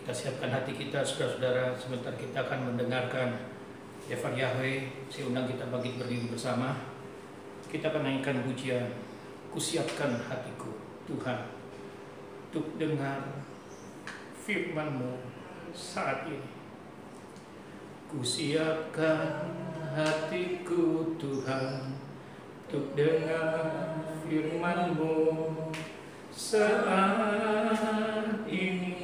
Kita siapkan hati kita, saudara-saudara. Sebentar kita akan mendengarkan Evan Yahweh. Saya undang kita bangkit berdiri bersama. Kita akan naikkan pujian. Kusiapkan hatiku, Tuhan, untuk dengar firman-Mu saat ini. Kusiapkan hatiku, Tuhan, untuk dengar firman-Mu saat ini.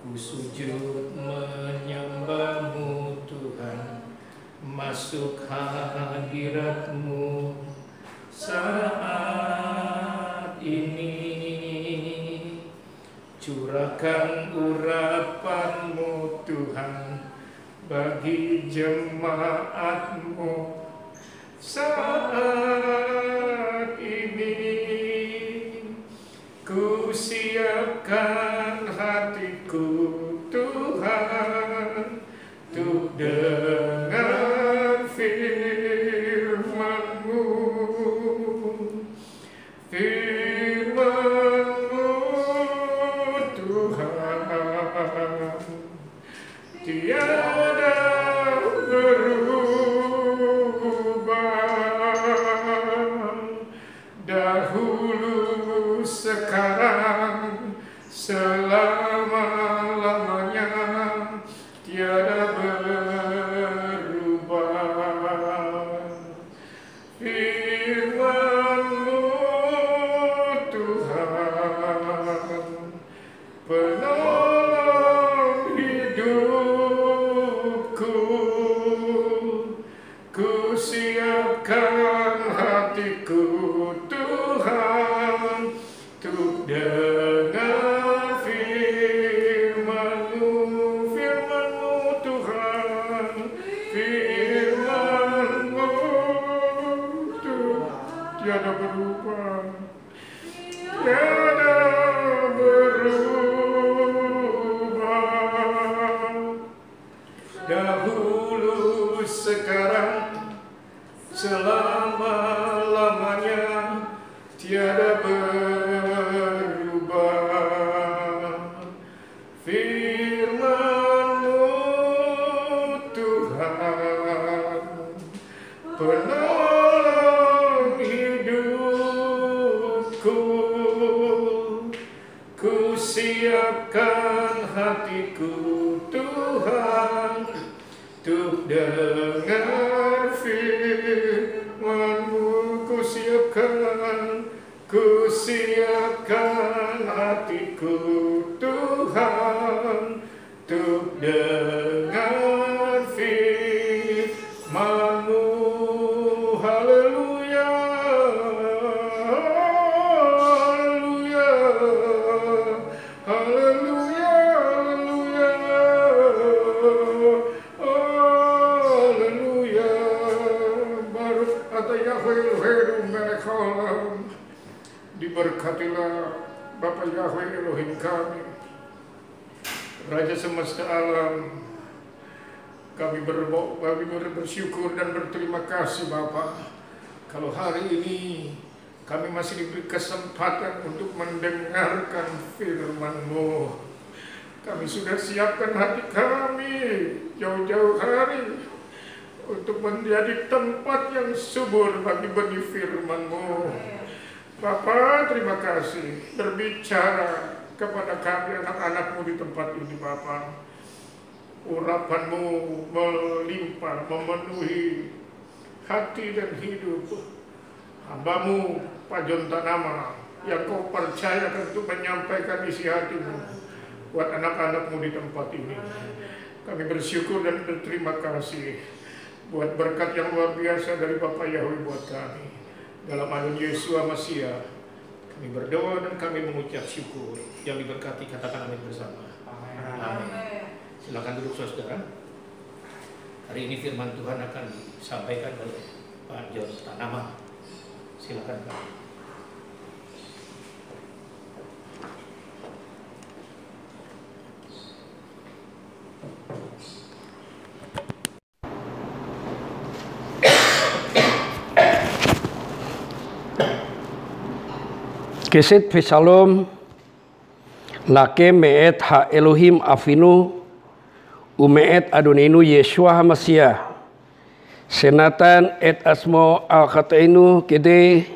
Ku sujud menyembah-Mu, Tuhan, masuk hadirat-Mu saat ini. Curahkan urapan-Mu, Tuhan, bagi jemaat-Mu saat ini. Ku siapkan hatiku, Tuhan, untuk dengar firman-Mu. Firman-Mu, Tuhan, tiada berubah, dahulu, sekarang, selama-lamanya, tiada berubah. Firman-Mu, Tuhan, penolong hidupku. Ku siapkan hatiku, Tuhan, untuk dengar firman-Mu. Firman-Mu, Tuhan, firman-Mu, Tuhan, tiada berubah, tiada berubah, dahulu, sekarang, selama-lamanya, tiada berubah. Firman-Mu, Tuhan, penolong hidupku. Ku siapkan hatiku, Tuhan, untuk dengar firman-Mu. Ku siapkan hatiku, Tuhan, untuk dengar firman-Mu. Haleluya, haleluya, haleluya, haleluya, haleluya. Baruch atau Yahweh Elohim melech haolam. Diberkatilah Bapa Yahweh Elohim kami, Raja semesta alam. Kami bersyukur dan berterima kasih Bapa, kalau hari ini kami masih diberi kesempatan untuk mendengarkan firman-Mu. Kami sudah siapkan hati kami jauh-jauh hari untuk menjadi tempat yang subur bagi benih firman-Mu. Bapa, terima kasih berbicara kepada kami anak-anak-Mu di tempat ini Bapa. Urapan-Mu melimpah, memenuhi hati dan hidup hamba-Mu Pak John Tanama yang Kau percayakan untuk menyampaikan isi hati-Mu buat anak-anak-Mu di tempat ini. Kami bersyukur dan berterima kasih buat berkat yang luar biasa dari Bapak Yahweh buat kami. Dalam nama Yesus Masiah kami berdoa dan kami mengucap syukur. Yang diberkati katakan amin bersama. Amin. Silakan duduk saudara. Hari ini firman Tuhan akan disampaikan oleh Pak John Tanama. Silakan Pak. Geset Shalom, Lake meet ha Elohim Avinu umeet Adonenu Yeshua HaMashiach senatan et asmo al khatainu kede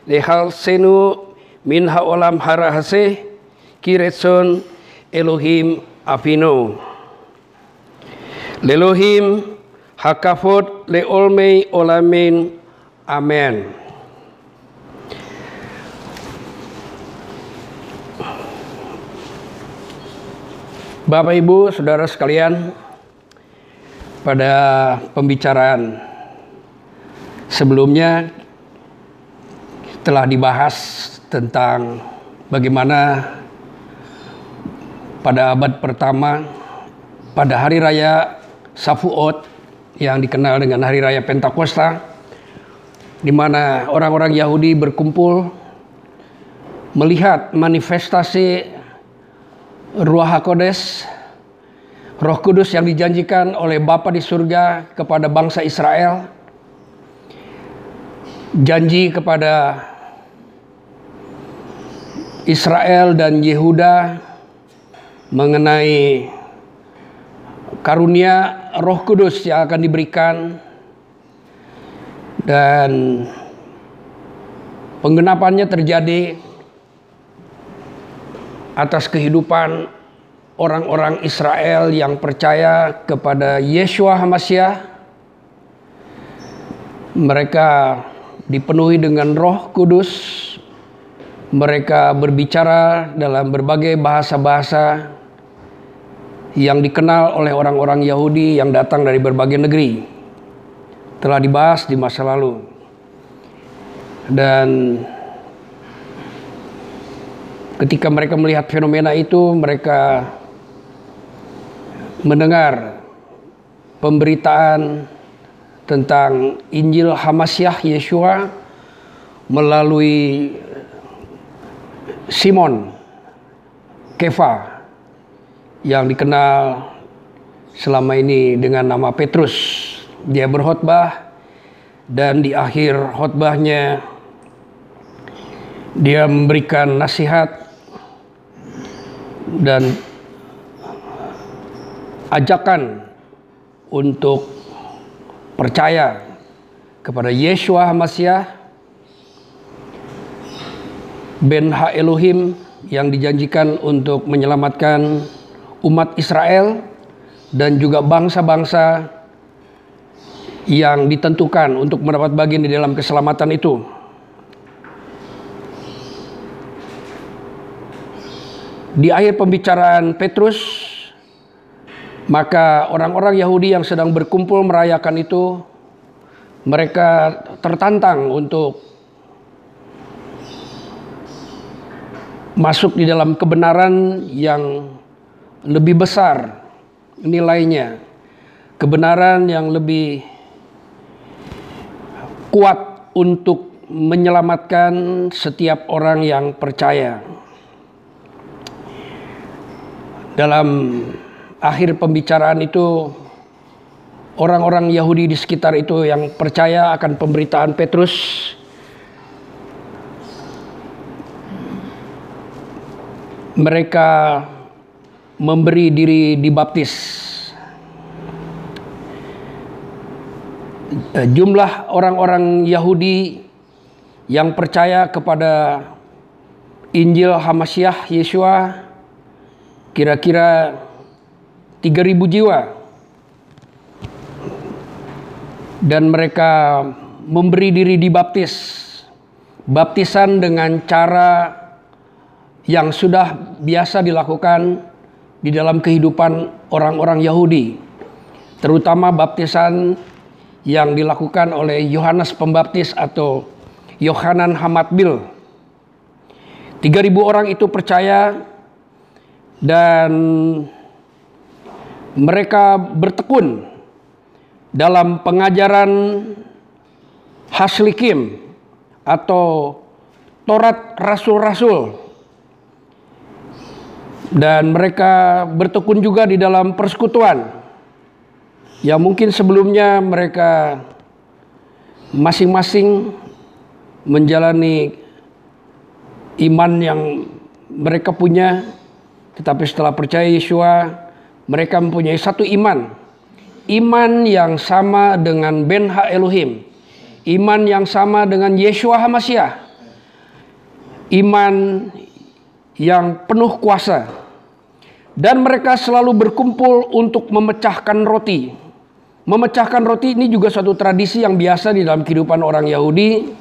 lehal senu min haolam harahase kiretson Elohim Avinu lelohim hakafot leolmei olamin amen. Bapak Ibu Saudara sekalian, pada pembicaraan sebelumnya telah dibahas tentang bagaimana pada abad pertama pada hari raya Shavuot yang dikenal dengan hari raya Pentakosta, di mana orang-orang Yahudi berkumpul melihat manifestasi Ruach HaKodes, Roh Kudus yang dijanjikan oleh Bapa di surga kepada bangsa Israel, janji kepada Israel dan Yehuda mengenai karunia Roh Kudus yang akan diberikan, dan penggenapannya terjadi atas kehidupan orang-orang Israel yang percaya kepada Yeshua HaMashiach. Mereka dipenuhi dengan Roh Kudus. Mereka berbicara dalam berbagai bahasa-bahasa yang dikenal oleh orang-orang Yahudi yang datang dari berbagai negeri. Telah dibahas di masa lalu. Dan ketika mereka melihat fenomena itu, mereka mendengar pemberitaan tentang Injil HaMashiach Yeshua melalui Simon Kefa yang dikenal selama ini dengan nama Petrus. Dia berkhotbah dan di akhir khotbahnya dia memberikan nasihat dan ajakan untuk percaya kepada Yeshua HaMashiach, Ben Ha Elohim yang dijanjikan untuk menyelamatkan umat Israel dan juga bangsa-bangsa yang ditentukan untuk mendapat bagian di dalam keselamatan itu. Di akhir pembicaraan Petrus, maka orang-orang Yahudi yang sedang berkumpul merayakan itu, mereka tertantang untuk masuk di dalam kebenaran yang lebih besar nilainya, kebenaran yang lebih kuat untuk menyelamatkan setiap orang yang percaya. Dalam akhir pembicaraan itu, orang-orang Yahudi di sekitar itu yang percaya akan pemberitaan Petrus, mereka memberi diri dibaptis. Jumlah orang-orang Yahudi yang percaya kepada Injil HaMashiach Yeshua kira-kira 3.000 jiwa, dan mereka memberi diri dibaptis. Baptisan dengan cara yang sudah biasa dilakukan di dalam kehidupan orang-orang Yahudi, terutama baptisan yang dilakukan oleh Yohanes Pembaptis atau Yohanan Hamatbil. 3.000 orang itu percaya dan mereka bertekun dalam pengajaran Haslikim atau Taurat Rasul-Rasul, dan mereka bertekun juga di dalam persekutuan yang mungkin sebelumnya mereka masing-masing menjalani iman yang mereka punya Tetapi setelah percaya Yeshua, mereka mempunyai satu iman. Iman yang sama dengan Ben Ha Elohim. Iman yang sama dengan Yeshua HaMashiach. Iman yang penuh kuasa. Dan mereka selalu berkumpul untuk memecahkan roti. Memecahkan roti ini juga suatu tradisi yang biasa di dalam kehidupan orang Yahudi.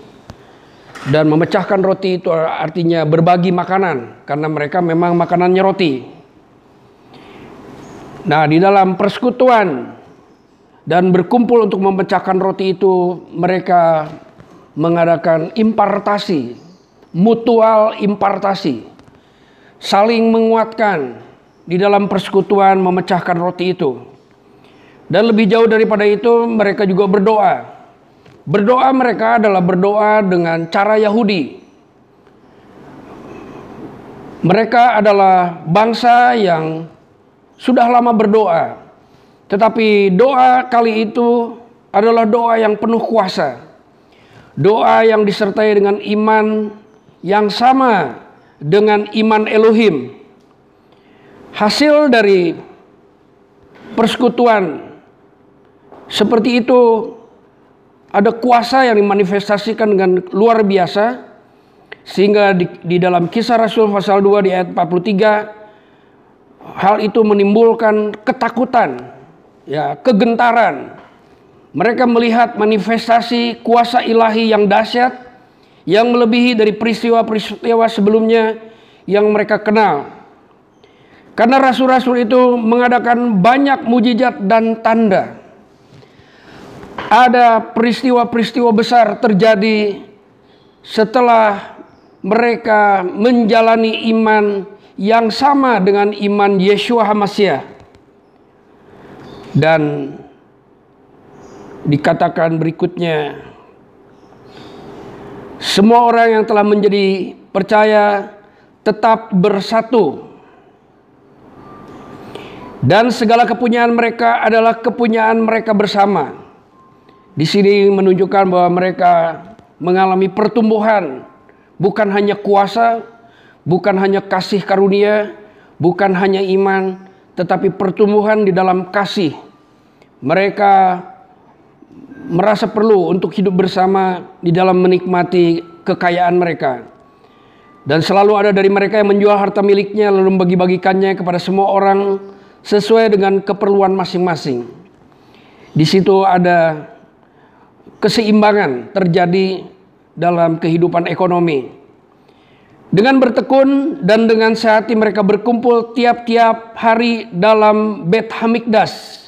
Dan memecahkan roti itu artinya berbagi makanan, karena mereka memang makanannya roti. Nah, di dalam persekutuan dan berkumpul untuk memecahkan roti itu, mereka mengadakan impartasi, mutual impartasi, saling menguatkan di dalam persekutuan memecahkan roti itu. Dan lebih jauh daripada itu, mereka juga berdoa. Berdoa mereka adalah berdoa dengan cara Yahudi. Mereka adalah bangsa yang sudah lama berdoa. Tetapi doa kali itu adalah doa yang penuh kuasa. Doa yang disertai dengan iman yang sama dengan iman Elohim. Hasil dari persekutuan seperti itu, ada kuasa yang dimanifestasikan dengan luar biasa. Sehingga di dalam Kisah Rasul pasal 2 di ayat 43, hal itu menimbulkan ketakutan, ya, kegentaran. Mereka melihat manifestasi kuasa ilahi yang dahsyat, yang melebihi dari peristiwa-peristiwa sebelumnya yang mereka kenal. Karena rasul-rasul itu mengadakan banyak mujizat dan tanda. Ada peristiwa-peristiwa besar terjadi setelah mereka menjalani iman yang sama dengan iman Yeshua HaMashiach. Dan dikatakan berikutnya, semua orang yang telah menjadi percaya tetap bersatu. Dan segala kepunyaan mereka adalah kepunyaan mereka bersama. Di sini menunjukkan bahwa mereka mengalami pertumbuhan, bukan hanya kuasa, bukan hanya kasih karunia, bukan hanya iman, tetapi pertumbuhan di dalam kasih. Mereka merasa perlu untuk hidup bersama di dalam menikmati kekayaan mereka. Dan selalu ada dari mereka yang menjual harta miliknya lalu membagi-bagikannya kepada semua orang sesuai dengan keperluan masing-masing. Di situ ada keseimbangan terjadi dalam kehidupan ekonomi. Dengan bertekun dan dengan sehati mereka berkumpul tiap-tiap hari dalam Bet Hamikdas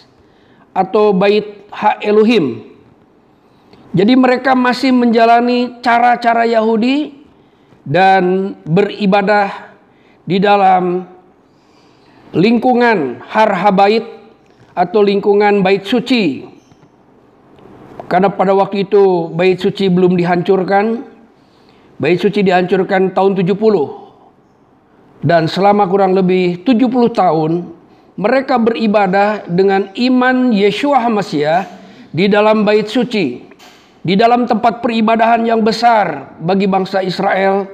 atau Bait Ha Elohim. Jadi mereka masih menjalani cara-cara Yahudi dan beribadah di dalam lingkungan Har Habait atau lingkungan bait suci. Karena pada waktu itu bait suci belum dihancurkan. Bait suci dihancurkan tahun 70. Dan selama kurang lebih 70 tahun mereka beribadah dengan iman Yeshua HaMashiach di dalam bait suci. Di dalam tempat peribadahan yang besar bagi bangsa Israel.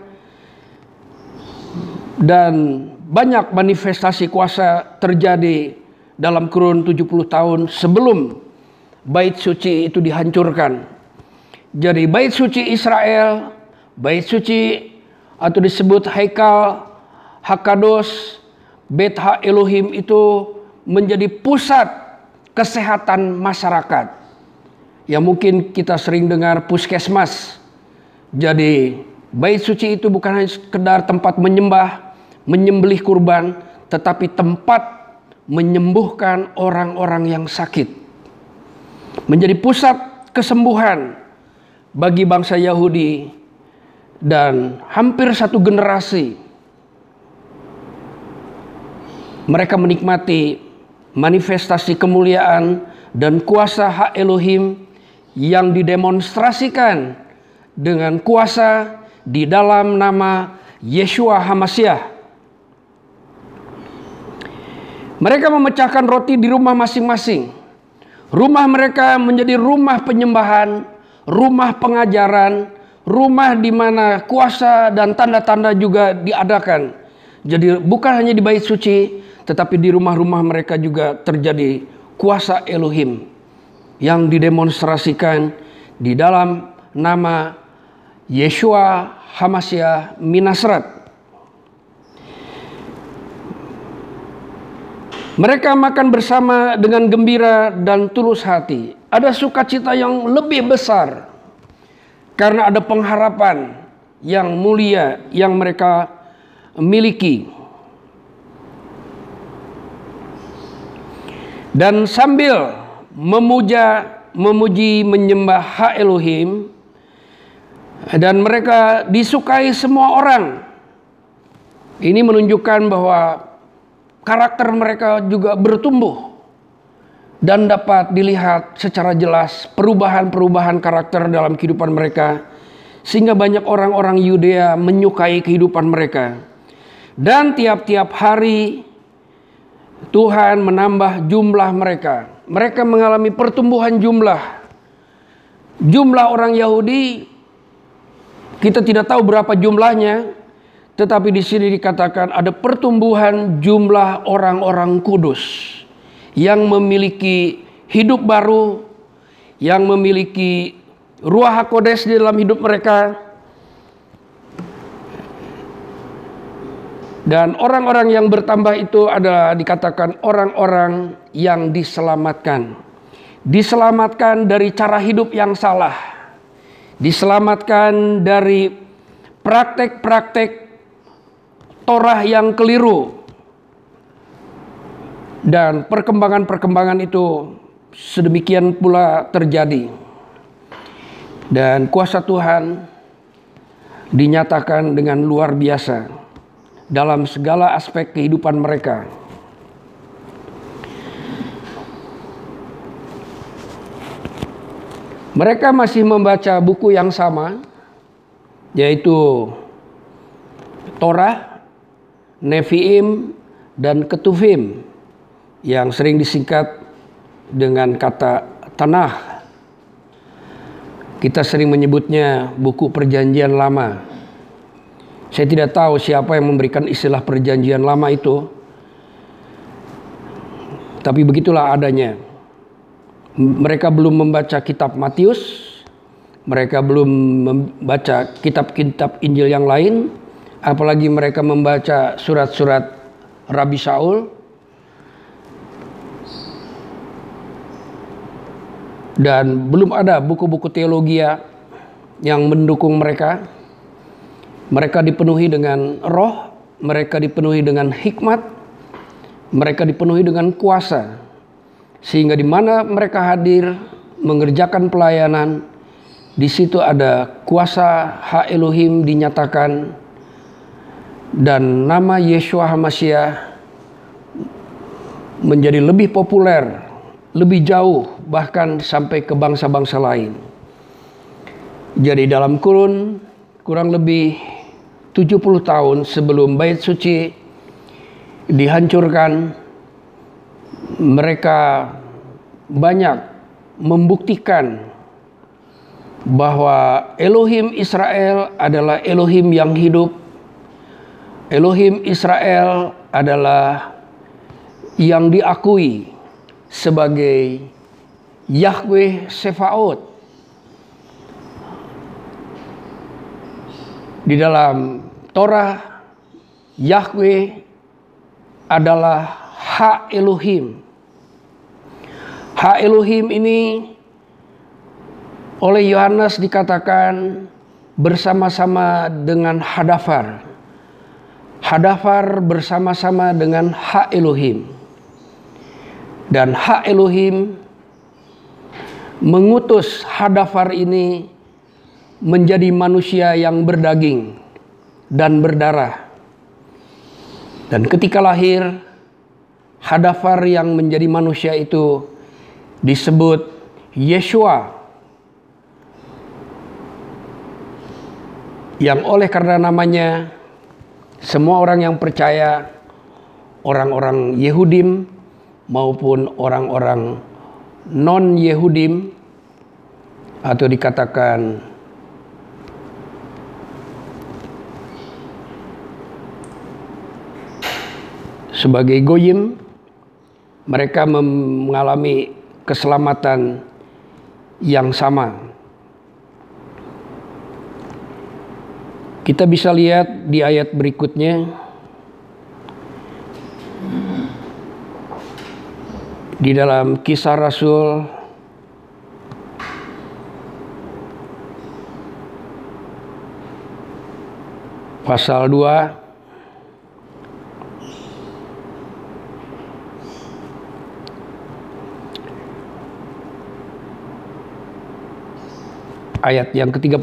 Dan banyak manifestasi kuasa terjadi dalam kurun 70 tahun sebelum bait suci itu dihancurkan. Jadi bait suci Israel, bait suci atau disebut Haikal Hakados, Bet Ha Elohim itu menjadi pusat kesehatan masyarakat. Ya mungkin kita sering dengar puskesmas. Jadi bait suci itu bukan hanya sekedar tempat menyembah, menyembelih kurban, tetapi tempat menyembuhkan orang-orang yang sakit. Menjadi pusat kesembuhan bagi bangsa Yahudi. Dan hampir satu generasi mereka menikmati manifestasi kemuliaan dan kuasa hak Elohim yang didemonstrasikan dengan kuasa di dalam nama Yeshua HaMashiach. Mereka memecahkan roti di rumah masing-masing. Rumah mereka menjadi rumah penyembahan, rumah pengajaran, rumah di mana kuasa dan tanda-tanda juga diadakan. Jadi bukan hanya di bait suci, tetapi di rumah-rumah mereka juga terjadi kuasa Elohim yang didemonstrasikan di dalam nama Yeshua HaMashiach Minasret. Mereka makan bersama dengan gembira dan tulus hati. Ada sukacita yang lebih besar karena ada pengharapan yang mulia yang mereka miliki. Dan sambil memuji, menyembah Ha Elohim, dan mereka disukai semua orang. Ini menunjukkan bahwa karakter mereka juga bertumbuh dan dapat dilihat secara jelas perubahan-perubahan karakter dalam kehidupan mereka, sehingga banyak orang-orang Yudea menyukai kehidupan mereka. Dan tiap-tiap hari Tuhan menambah jumlah mereka. Mereka mengalami pertumbuhan jumlah. Jumlah orang Yahudi kita tidak tahu berapa jumlahnya, tetapi di sini dikatakan ada pertumbuhan jumlah orang-orang kudus yang memiliki hidup baru, yang memiliki Ruach HaKodesh di dalam hidup mereka. Dan orang-orang yang bertambah itu adalah dikatakan orang-orang yang diselamatkan. Diselamatkan dari cara hidup yang salah. Diselamatkan dari praktek-praktek Torah yang keliru. Dan perkembangan-perkembangan itu sedemikian pula terjadi. Dan kuasa Tuhan dinyatakan dengan luar biasa dalam segala aspek kehidupan mereka. Mereka masih membaca buku yang sama, yaitu Torah, Nevi'im, dan Ketuvim, yang sering disingkat dengan kata Tanakh. Kita sering menyebutnya buku Perjanjian Lama. Saya tidak tahu siapa yang memberikan istilah Perjanjian Lama itu, tapi begitulah adanya. Mereka belum membaca kitab Matius, mereka belum membaca kitab-kitab Injil yang lain, apalagi mereka membaca surat-surat Rabi Shaul. Dan belum ada buku-buku teologi yang mendukung mereka. Mereka dipenuhi dengan roh, mereka dipenuhi dengan hikmat, mereka dipenuhi dengan kuasa. Sehingga di mana mereka hadir mengerjakan pelayanan, di situ ada kuasa Ha Elohim dinyatakan, dan nama Yeshua HaMashiach menjadi lebih populer, lebih jauh, bahkan sampai ke bangsa-bangsa lain. Jadi dalam kurang lebih 70 tahun sebelum bait suci dihancurkan, mereka banyak membuktikan bahwa Elohim Israel adalah Elohim yang hidup. Elohim Israel adalah yang diakui sebagai Yahweh Sefaot. Di dalam Torah, Yahweh adalah Ha Elohim. Ha Elohim ini oleh Yohanes dikatakan bersama-sama dengan Hadafar. Hadafar bersama-sama dengan Ha Elohim. Dan Ha Elohim mengutus Hadafar ini menjadi manusia yang berdaging dan berdarah. Dan ketika lahir, Hadafar yang menjadi manusia itu disebut Yeshua, yang oleh karena namanya semua orang yang percaya, orang-orang Yehudim maupun orang-orang non-Yehudim, atau dikatakan sebagai goyim, mereka mengalami keselamatan yang sama. Kita bisa lihat di ayat berikutnya, di dalam Kisah Rasul pasal 2 ayat yang ke-38.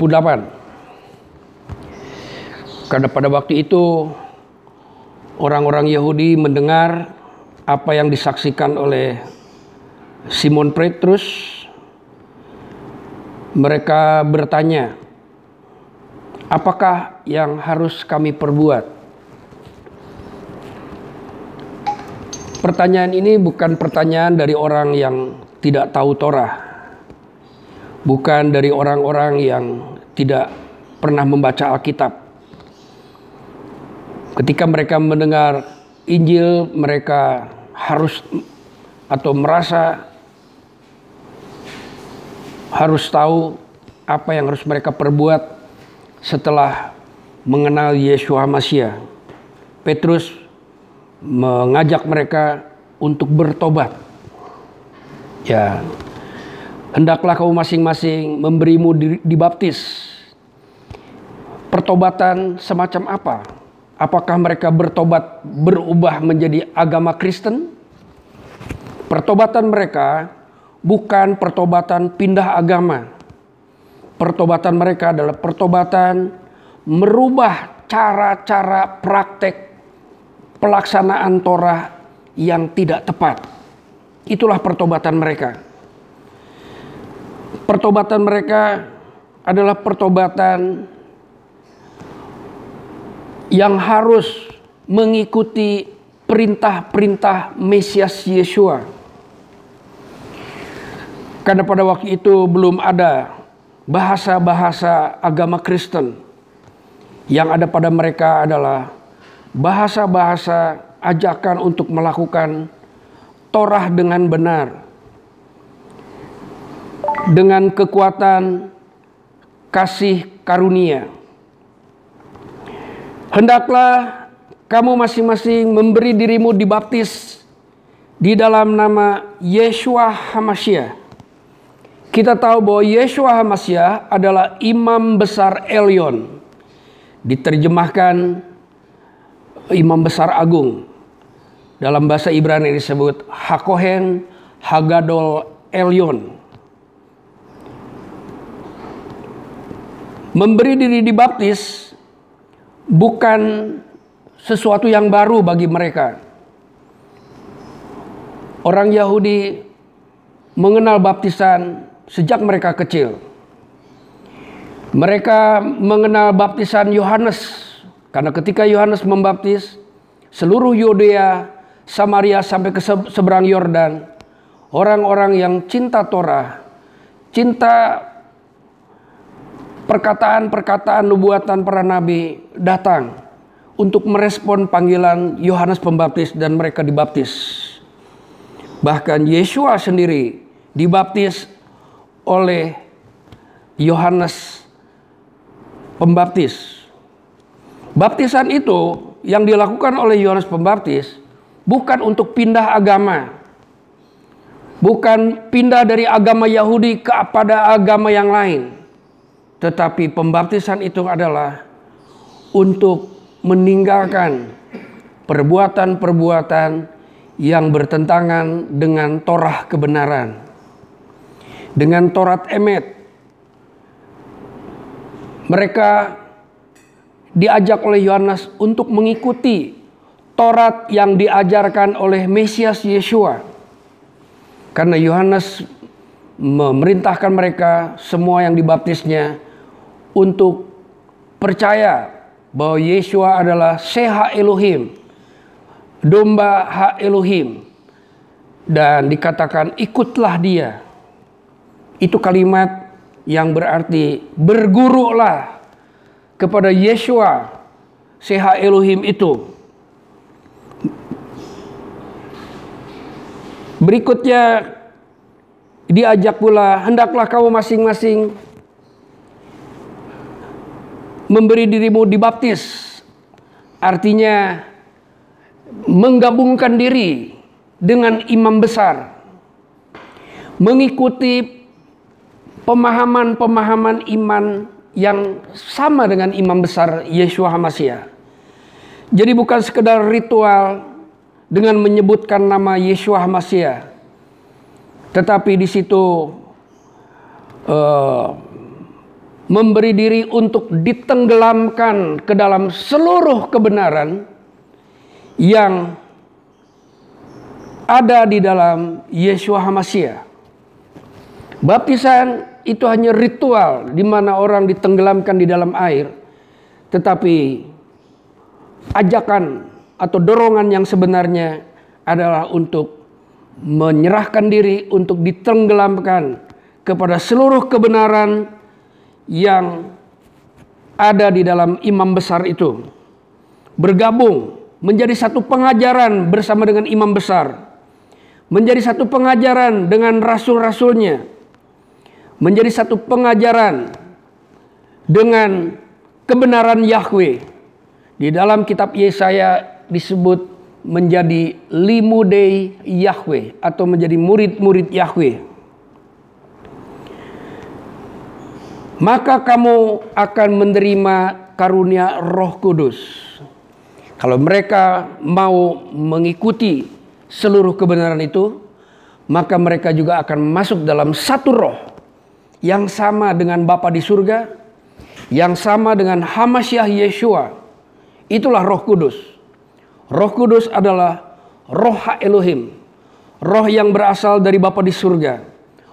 Karena pada waktu itu orang-orang Yahudi mendengar apa yang disaksikan oleh Simon Petrus. Mereka bertanya, apakah yang harus kami perbuat? Pertanyaan ini bukan pertanyaan dari orang yang tidak tahu Torah, bukan dari orang-orang yang tidak pernah membaca Alkitab. Ketika mereka mendengar Injil, mereka harus atau merasa harus tahu apa yang harus mereka perbuat setelah mengenal Yeshua Mashiach. Petrus mengajak mereka untuk bertobat. Ya, hendaklah kamu masing-masing memberimu dibaptis. Pertobatan semacam apa? Apakah mereka bertobat berubah menjadi agama Kristen? Pertobatan mereka bukan pertobatan pindah agama. Pertobatan mereka adalah pertobatan merubah cara-cara praktek pelaksanaan Torah yang tidak tepat. Itulah pertobatan mereka. Pertobatan mereka adalah pertobatan yang harus mengikuti perintah-perintah Mesias Yeshua. Karena pada waktu itu belum ada bahasa-bahasa agama Kristen. Yang ada pada mereka adalah bahasa-bahasa ajakan untuk melakukan Torah dengan benar, dengan kekuatan kasih karunia. Hendaklah kamu masing-masing memberi dirimu dibaptis di dalam nama Yeshua HaMashiach. Kita tahu bahwa Yeshua HaMashiach adalah Imam Besar Elyon. Diterjemahkan Imam Besar Agung. Dalam bahasa Ibrani disebut Hakohen Hagadol Elyon. Memberi diri dibaptis bukan sesuatu yang baru bagi mereka. Orang Yahudi mengenal baptisan sejak mereka kecil. Mereka mengenal baptisan Yohanes karena ketika Yohanes membaptis, seluruh Yudea, Samaria sampai ke seberang Yordan, orang-orang yang cinta Torah, cinta perkataan-perkataan nubuatan para nabi datang untuk merespon panggilan Yohanes Pembaptis dan mereka dibaptis. Bahkan Yeshua sendiri dibaptis oleh Yohanes Pembaptis. Baptisan itu yang dilakukan oleh Yohanes Pembaptis bukan untuk pindah agama. Bukan pindah dari agama Yahudi kepada agama yang lain. Tetapi pembaptisan itu adalah untuk meninggalkan perbuatan-perbuatan yang bertentangan dengan Torah kebenaran. Dengan Torat Emet. Mereka diajak oleh Yohanes untuk mengikuti Torat yang diajarkan oleh Mesias Yeshua. Karena Yohanes memerintahkan mereka semua yang dibaptisnya untuk percaya bahwa Yeshua adalah Sheha Elohim, domba hak Elohim, dan dikatakan ikutlah dia. Itu kalimat yang berarti bergurulah kepada Yeshua, Sheha Elohim itu. Berikutnya diajak pula, hendaklah kamu masing-masing memberi dirimu dibaptis. Artinya menggabungkan diri dengan imam besar, mengikuti pemahaman-pemahaman iman yang sama dengan imam besar Yeshua HaMashiach. Jadi bukan sekedar ritual dengan menyebutkan nama Yeshua HaMashiach, tetapi di situ memberi diri untuk ditenggelamkan ke dalam seluruh kebenaran yang ada di dalam Yeshua HaMashiach. Baptisan itu hanya ritual di mana orang ditenggelamkan di dalam air, tetapi ajakan atau dorongan yang sebenarnya adalah untuk menyerahkan diri untuk ditenggelamkan kepada seluruh kebenaran yang ada di dalam imam besar itu. Bergabung menjadi satu pengajaran bersama dengan imam besar, menjadi satu pengajaran dengan rasul-rasulnya, menjadi satu pengajaran dengan kebenaran Yahweh. Di dalam kitab Yesaya disebut menjadi limudei Yahweh atau menjadi murid-murid Yahweh. Maka kamu akan menerima karunia Roh Kudus. Kalau mereka mau mengikuti seluruh kebenaran itu, maka mereka juga akan masuk dalam satu roh yang sama dengan Bapa di surga, yang sama dengan HaMashiach Yeshua. Itulah Roh Kudus. Roh Kudus adalah Roh Ha-Elohim, roh yang berasal dari Bapa di surga.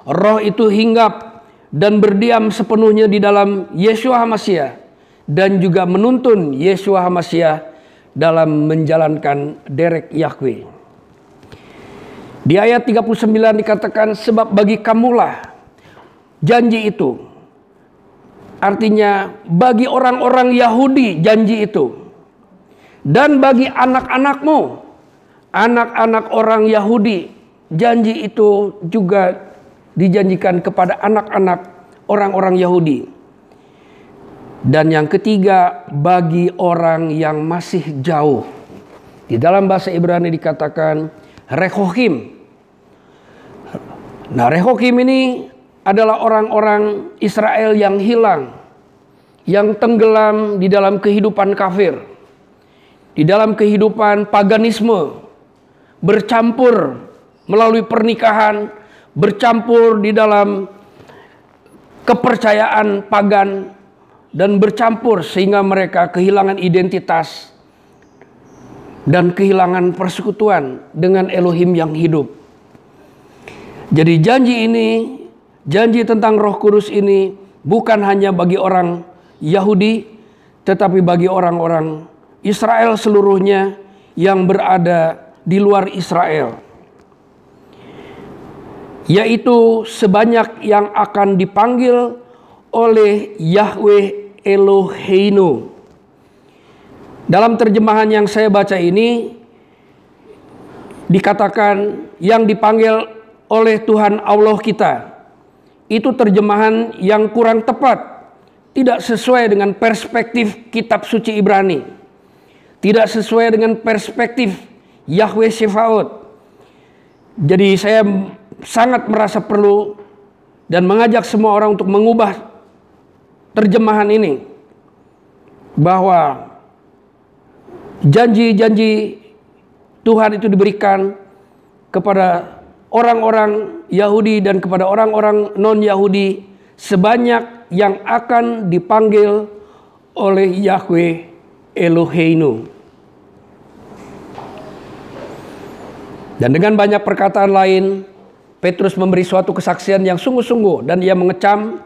Roh itu hinggap dan berdiam sepenuhnya di dalam Yeshua HaMashiach dan juga menuntun Yeshua HaMashiach dalam menjalankan derek Yahweh. Di ayat 39 dikatakan, sebab bagi kamulah janji itu. Artinya bagi orang-orang Yahudi janji itu. Dan bagi anak-anakmu, anak-anak orang Yahudi, janji itu juga dijanjikan kepada anak-anak orang-orang Yahudi. Dan yang ketiga, bagi orang yang masih jauh. Di dalam bahasa Ibrani dikatakan rehohim. Nah, rehohim ini adalah orang-orang Israel yang hilang, yang tenggelam di dalam kehidupan kafir, di dalam kehidupan paganisme, bercampur melalui pernikahan, bercampur di dalam kepercayaan pagan, dan bercampur sehingga mereka kehilangan identitas dan kehilangan persekutuan dengan Elohim yang hidup. Jadi janji ini, janji tentang Roh Kudus ini bukan hanya bagi orang Yahudi, tetapi bagi orang-orang Israel seluruhnya yang berada di luar Israel. Yaitu sebanyak yang akan dipanggil oleh Yahweh Eloheinu. Dalam terjemahan yang saya baca ini dikatakan yang dipanggil oleh Tuhan Allah kita. Itu terjemahan yang kurang tepat, tidak sesuai dengan perspektif kitab suci Ibrani, tidak sesuai dengan perspektif Yahweh Sefaot. Jadi saya sangat merasa perlu dan mengajak semua orang untuk mengubah terjemahan ini, bahwa janji-janji Tuhan itu diberikan kepada orang-orang Yahudi dan kepada orang-orang non-Yahudi sebanyak yang akan dipanggil oleh Yahweh Eloheinu. Dan dengan banyak perkataan lain, Petrus memberi suatu kesaksian yang sungguh-sungguh dan ia mengecam,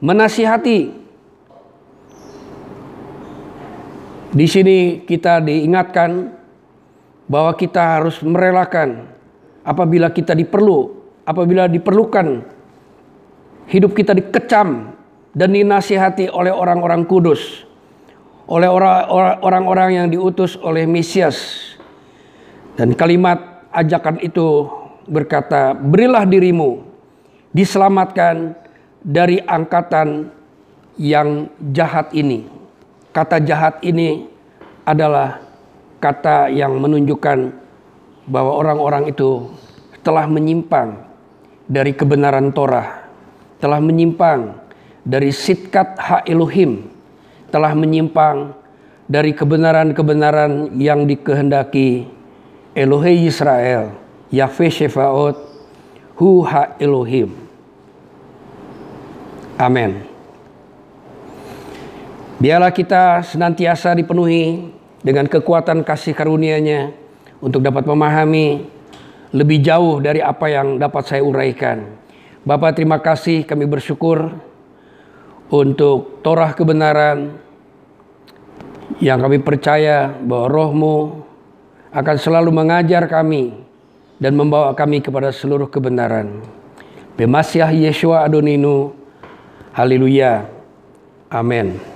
menasihati. Di sini kita diingatkan bahwa kita harus merelakan apabila diperlukan hidup kita dikecam dan dinasihati oleh orang-orang kudus, oleh orang-orang yang diutus oleh Mesias. Dan kalimat ajakan itu berkata, "Berilah dirimu diselamatkan dari angkatan yang jahat ini." Kata jahat ini adalah kata yang menunjukkan bahwa orang-orang itu telah menyimpang dari kebenaran Torah, telah menyimpang dari sitkat hak Elohim, telah menyimpang dari kebenaran-kebenaran yang dikehendaki Elohei Israel, Yahweh Shefaot, Hu Ha Elohim. Amin. Biarlah kita senantiasa dipenuhi dengan kekuatan kasih karunia-Nya untuk dapat memahami lebih jauh dari apa yang dapat saya uraikan. Bapa, terima kasih, kami bersyukur untuk Torah kebenaran yang kami percaya bahwa Roh-Mu akan selalu mengajar kami dan membawa kami kepada seluruh kebenaran. Bemasiah Yeshua Adoninu. Haleluya. Amin.